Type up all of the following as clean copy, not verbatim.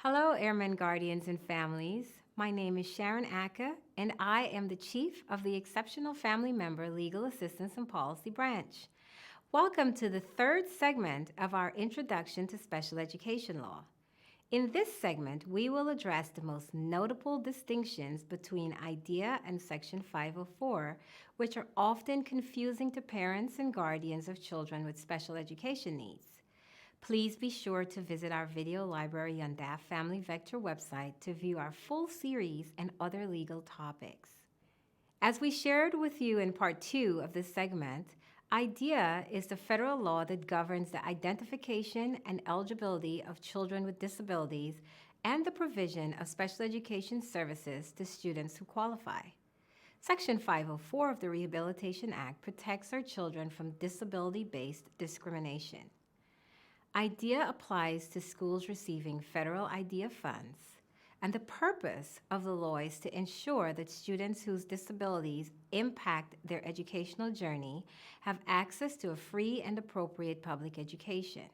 Hello, Airmen Guardians and families. My name is Sharon Aka, and I am the Chief of the Exceptional Family Member Legal Assistance and Policy Branch. Welcome to the third segment of our Introduction to Special Education Law. In this segment, we will address the most notable distinctions between IDEA and Section 504, which are often confusing to parents and guardians of children with special education needs. Please be sure to visit our video library on DAF Family Vector website to view our full series and other legal topics. As we shared with you in part 2 of this segment, IDEA is the federal law that governs the identification and eligibility of children with disabilities and the provision of special education services to students who qualify. Section 504 of the Rehabilitation Act protects our children from disability-based discrimination. IDEA applies to schools receiving federal IDEA funds, and the purpose of the law is to ensure that students whose disabilities impact their educational journey have access to a free and appropriate public education.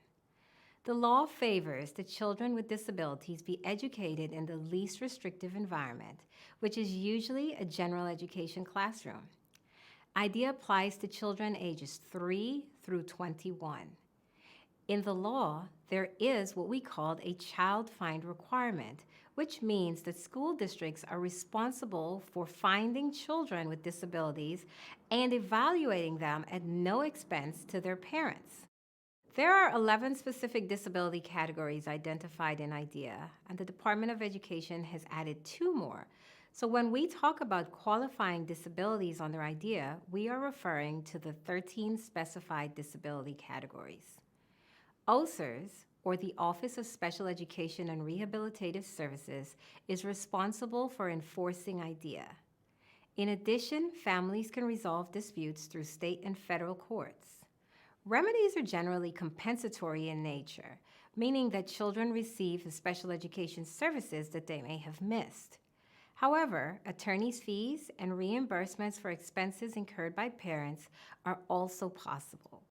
The law favors that children with disabilities be educated in the least restrictive environment, which is usually a general education classroom. IDEA applies to children ages 3 through 21. In the law, there is what we call a child find requirement, which means that school districts are responsible for finding children with disabilities and evaluating them at no expense to their parents. There are 11 specific disability categories identified in IDEA, and the Department of Education has added 2 more. So when we talk about qualifying disabilities under IDEA, we are referring to the 13 specified disability categories. OSERS, or the Office of Special Education and Rehabilitative Services, is responsible for enforcing IDEA. In addition, families can resolve disputes through state and federal courts. Remedies are generally compensatory in nature, meaning that children receive the special education services that they may have missed. However, attorneys' fees and reimbursements for expenses incurred by parents are also possible.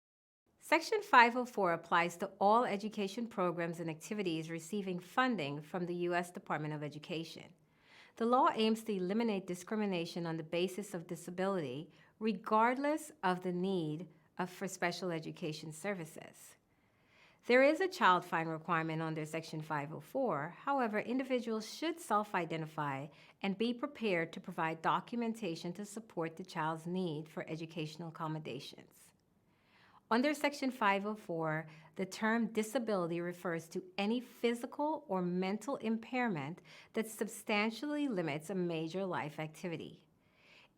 Section 504 applies to all education programs and activities receiving funding from the U.S. Department of Education. The law aims to eliminate discrimination on the basis of disability, regardless of the need for special education services. There is a child find requirement under Section 504. However, individuals should self-identify and be prepared to provide documentation to support the child's need for educational accommodations. Under Section 504, the term disability refers to any physical or mental impairment that substantially limits a major life activity.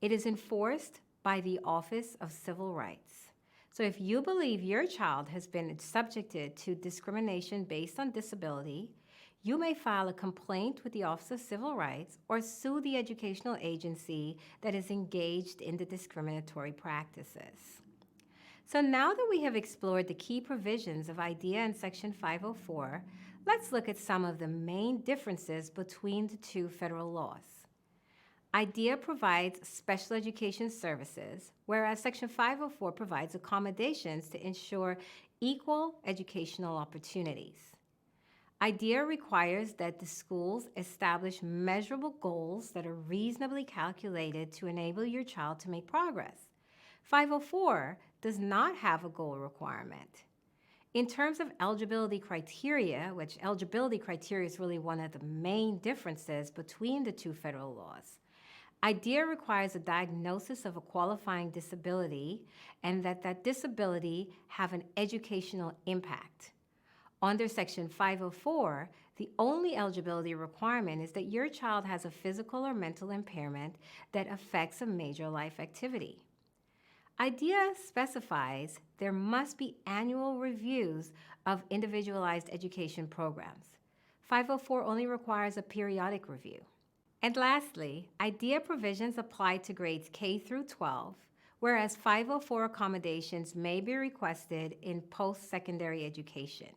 It is enforced by the Office of Civil Rights. So if you believe your child has been subjected to discrimination based on disability, you may file a complaint with the Office of Civil Rights or sue the educational agency that is engaged in the discriminatory practices. So now that we have explored the key provisions of IDEA and Section 504, let's look at some of the main differences between the two federal laws. IDEA provides special education services, whereas Section 504 provides accommodations to ensure equal educational opportunities. IDEA requires that the schools establish measurable goals that are reasonably calculated to enable your child to make progress. 504 does not have a goal requirement. In terms of eligibility criteria, which eligibility criteria is really one of the main differences between the two federal laws, IDEA requires a diagnosis of a qualifying disability and that disability have an educational impact. Under Section 504, the only eligibility requirement is that your child has a physical or mental impairment that affects a major life activity. IDEA specifies there must be annual reviews of individualized education programs. 504 only requires a periodic review. And lastly, IDEA provisions apply to grades K through 12, whereas 504 accommodations may be requested in post-secondary education.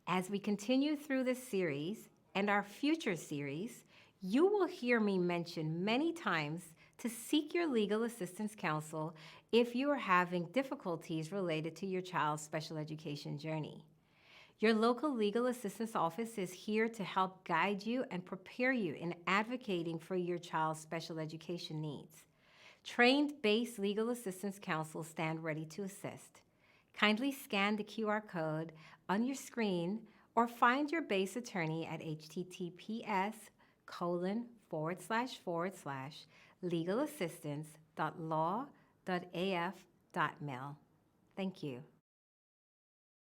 As we continue through this series and our future series, you will hear me mention many times to seek your legal assistance counsel if you are having difficulties related to your child's special education journey. Your local legal assistance office is here to help guide you and prepare you in advocating for your child's special education needs. Trained base legal assistance counsels stand ready to assist. Kindly scan the QR code on your screen or find your base attorney at https://legalassistance.law.af.mil. Thank you.